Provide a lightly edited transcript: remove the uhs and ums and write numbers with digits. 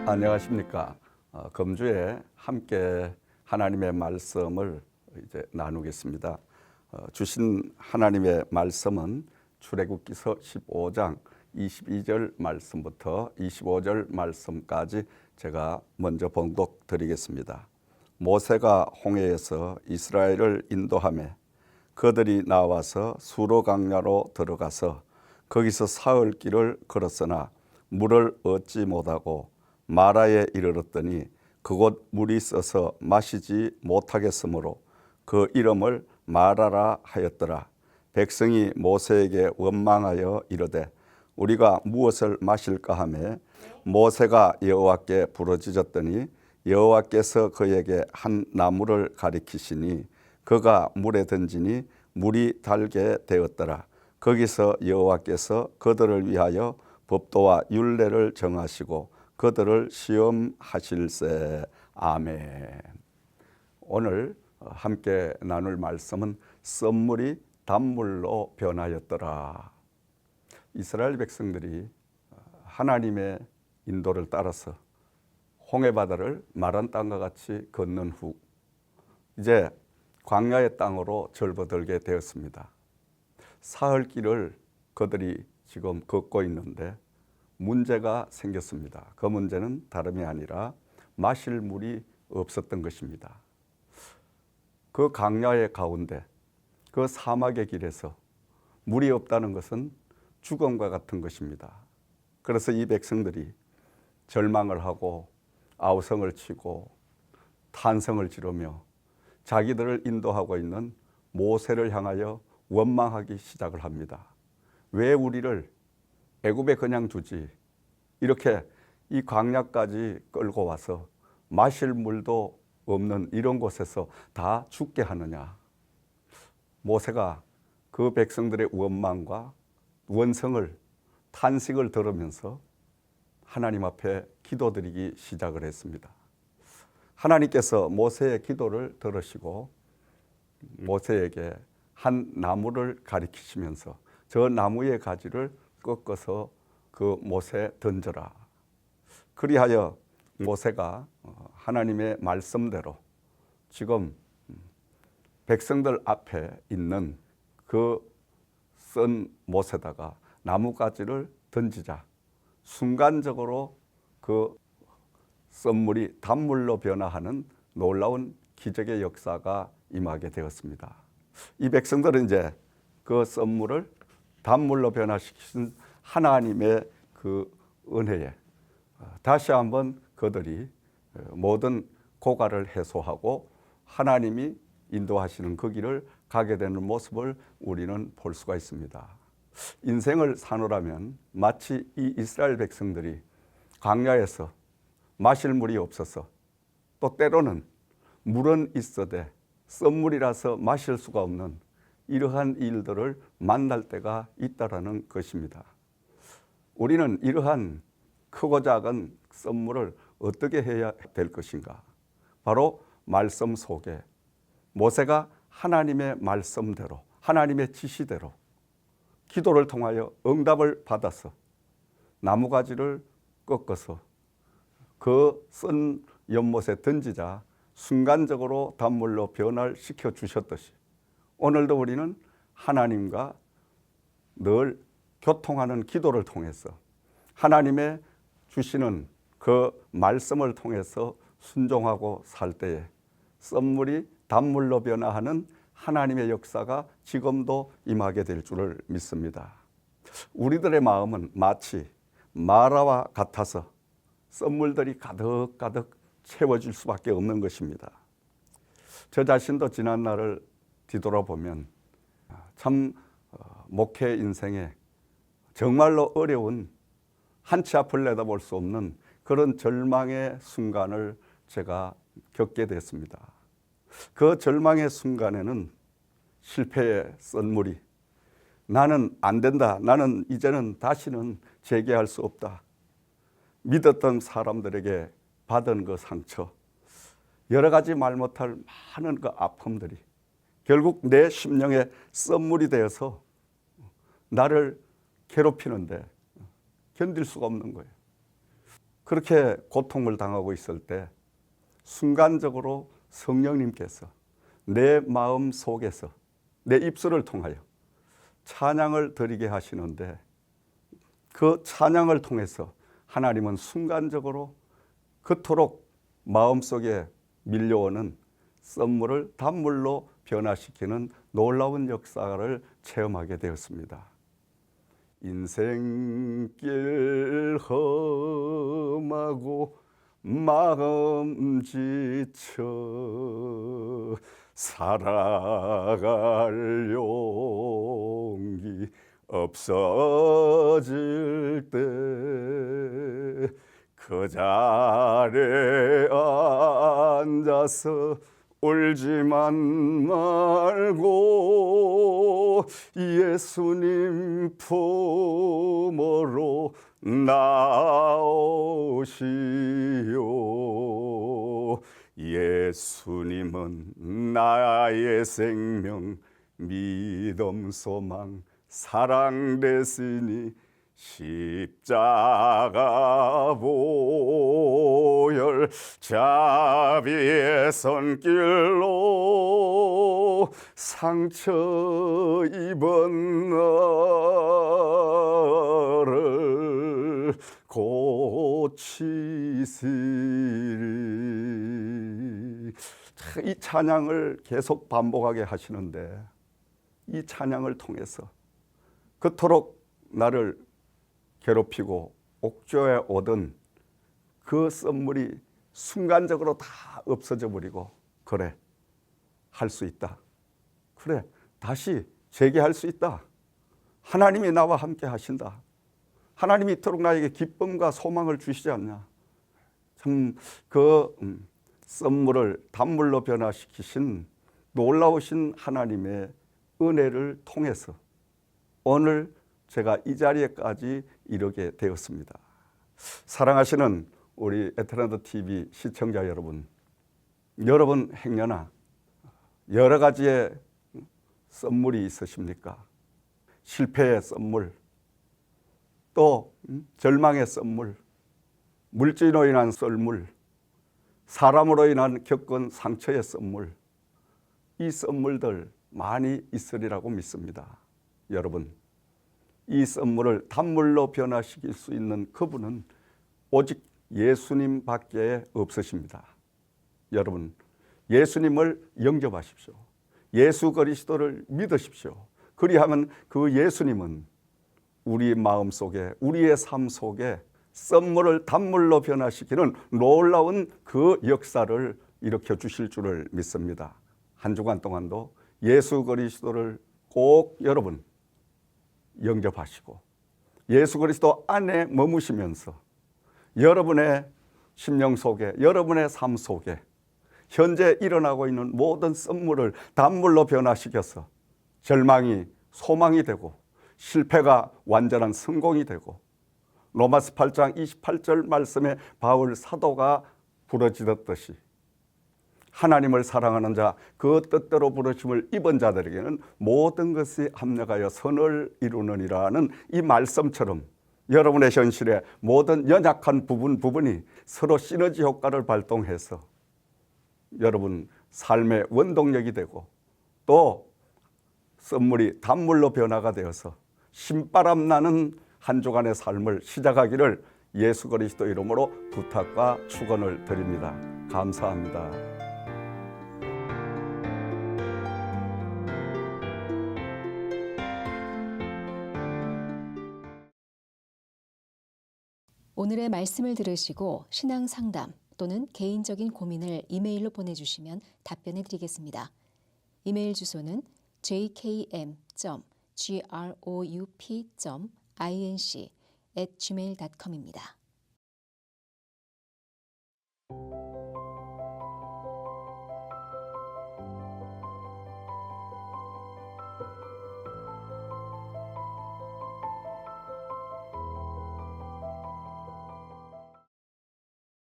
안녕하십니까. 금주에 함께 하나님의 말씀을 이제 나누겠습니다. 주신 하나님의 말씀은 출애굽기서 15장 22절 말씀부터 25절 말씀까지 제가 먼저 봉독 드리겠습니다. 모세가 홍해에서 이스라엘을 인도하며 그들이 나와서 수로 강야로 들어가서 거기서 사흘 길을 걸었으나 물을 얻지 못하고 마라에 이르렀더니 그곳 물이 써서 마시지 못하겠으므로 그 이름을 마라라 하였더라. 백성이 모세에게 원망하여 이르되 우리가 무엇을 마실까 하며 모세가 여호와께 부르짖었더니 여호와께서 그에게 한 나무를 가리키시니 그가 물에 던지니 물이 달게 되었더라. 거기서 여호와께서 그들을 위하여 법도와 율례를 정하시고 그들을 시험하실세. 아멘. 오늘 함께 나눌 말씀은 썸물이 단물로 변하였더라. 이스라엘 백성들이 하나님의 인도를 따라서 홍해바다를 마른 땅과 같이 건넌 후 이제 광야의 땅으로 절버들게 되었습니다. 사흘 길을 그들이 지금 걷고 있는데 문제가 생겼습니다. 그 문제는 다름이 아니라 마실 물이 없었던 것입니다. 그 광야의 가운데 그 사막의 길에서 물이 없다는 것은 죽음과 같은 것입니다. 그래서 이 백성들이 절망을 하고 아우성을 치고 탄성을 지르며 자기들을 인도하고 있는 모세를 향하여 원망하기 시작을 합니다. 왜 우리를 애굽에 그냥 두지 이렇게 이 광야까지 끌고 와서 마실 물도 없는 이런 곳에서 다 죽게 하느냐. 모세가 그 백성들의 원망과 원성을 탄식을 들으면서 하나님 앞에 기도드리기 시작을 했습니다. 하나님께서 모세의 기도를 들으시고 모세에게 한 나무를 가리키시면서 저 나무의 가지를 꺾어서 그 못에 던져라. 그리하여 모세가 하나님의 말씀대로 지금 백성들 앞에 있는 그 썬 못에다가 나무가지를 던지자 순간적으로 그 썬물이 단물로 변화하는 놀라운 기적의 역사가 임하게 되었습니다. 이 백성들은 이제 그 썬물을 단물로 변화시키신 하나님의 그 은혜에 다시 한번 그들이 모든 고갈을 해소하고 하나님이 인도하시는 그 길을 가게 되는 모습을 우리는 볼 수가 있습니다. 인생을 사노라면 마치 이 이스라엘 백성들이 광야에서 마실 물이 없어서 또 때로는 물은 있어도 썬물이라서 마실 수가 없는 이러한 일들을 만날 때가 있다라는 것입니다. 우리는 이러한 크고 작은 썬물을 어떻게 해야 될 것인가? 바로 말씀 속에 모세가 하나님의 말씀대로 하나님의 지시대로 기도를 통하여 응답을 받아서 나무가지를 꺾어서 그 썬 연못에 던지자 순간적으로 단물로 변화시켜 주셨듯이 오늘도 우리는 하나님과 늘 교통하는 기도를 통해서 하나님의 주시는 그 말씀을 통해서 순종하고 살 때에 썬물이 단물로 변화하는 하나님의 역사가 지금도 임하게 될 줄을 믿습니다. 우리들의 마음은 마치 마라와 같아서 썬물들이 가득가득 채워질 수밖에 없는 것입니다. 저 자신도 지난 날을 뒤돌아보면 참 목회 인생에 정말로 어려운 한치 앞을 내다볼 수 없는 그런 절망의 순간을 제가 겪게 됐습니다. 그 절망의 순간에는 실패의 썬물이 나는 안 된다. 나는 이제는 다시는 재개할 수 없다. 믿었던 사람들에게 받은 그 상처, 여러 가지 말 못할 많은 그 아픔들이 결국 내 심령에 썬물이 되어서 나를 괴롭히는데 견딜 수가 없는 거예요. 그렇게 고통을 당하고 있을 때 순간적으로 성령님께서 내 마음 속에서 내 입술을 통하여 찬양을 드리게 하시는데, 그 찬양을 통해서 하나님은 순간적으로 그토록 마음속에 밀려오는 썸물을 단물로 변화시키는 놀라운 역사를 체험하게 되었습니다. 인생길 험하고 마음 지쳐 살아갈 용기 없어질 때 그 자리에 앉아서 울지만 말고 예수님 품으로 나오시오. 예수님은 나의 생명, 믿음, 소망, 사랑 되시니 십자가 보혈 자비의 손길로 상처 입은 나를 고치시리. 이 찬양을 계속 반복하게 하시는데, 이 찬양을 통해서 그토록 나를 괴롭히고 옥조에 오던 그 썸물이 순간적으로 다 없어져 버리고, 그래, 할 수 있다. 그래, 다시 재개할 수 있다. 하나님이 나와 함께 하신다. 하나님이 이토록 나에게 기쁨과 소망을 주시지 않냐. 참 그 썸물을 단물로 변화시키신 놀라우신 하나님의 은혜를 통해서 오늘 제가 이 자리에까지 이르게 되었습니다. 사랑하시는 우리 에트란드 TV 시청자 여러분, 여러분 행여나 여러 가지의 썸물이 있으십니까? 실패의 썸물, 또 절망의 썸물, 물질로 인한 썸물, 사람으로 인한 겪은 상처의 썸물, 이 썸물들 많이 있으리라고 믿습니다. 여러분, 이 썸물을 단물로 변화시킬 수 있는 그분은 오직 예수님밖에 없으십니다. 여러분, 예수님을 영접하십시오. 예수 그리스도를 믿으십시오. 그리하면 그 예수님은 우리 마음 속에, 우리의 삶 속에 썸물을 단물로 변화시키는 놀라운 그 역사를 일으켜 주실 줄을 믿습니다. 한 주간 동안도 예수 그리스도를 꼭 여러분 영접하시고 예수 그리스도 안에 머무시면서 여러분의 심령 속에, 여러분의 삶 속에 현재 일어나고 있는 모든 썸물을 단물로 변화시켜서 절망이 소망이 되고 실패가 완전한 성공이 되고, 로마서 8장 28절 말씀에 바울 사도가 부르짖었듯이 하나님을 사랑하는 자, 그 뜻대로 부르심을 입은 자들에게는 모든 것이 합력하여 선을 이루느니라는 이 말씀처럼 여러분의 현실에 모든 연약한 부분이 서로 시너지 효과를 발동해서 여러분 삶의 원동력이 되고, 또 썸물이 단물로 변화가 되어서 신바람 나는 한 주간의 삶을 시작하기를 예수 그리스도 이름으로 부탁과 축원을 드립니다. 감사합니다. 오늘의 말씀을 들으시고 신앙 상담 또는 개인적인 고민을 이메일로 보내주시면 답변해 드리겠습니다. 이메일 주소는 jkm.group.inc@gmail.com입니다.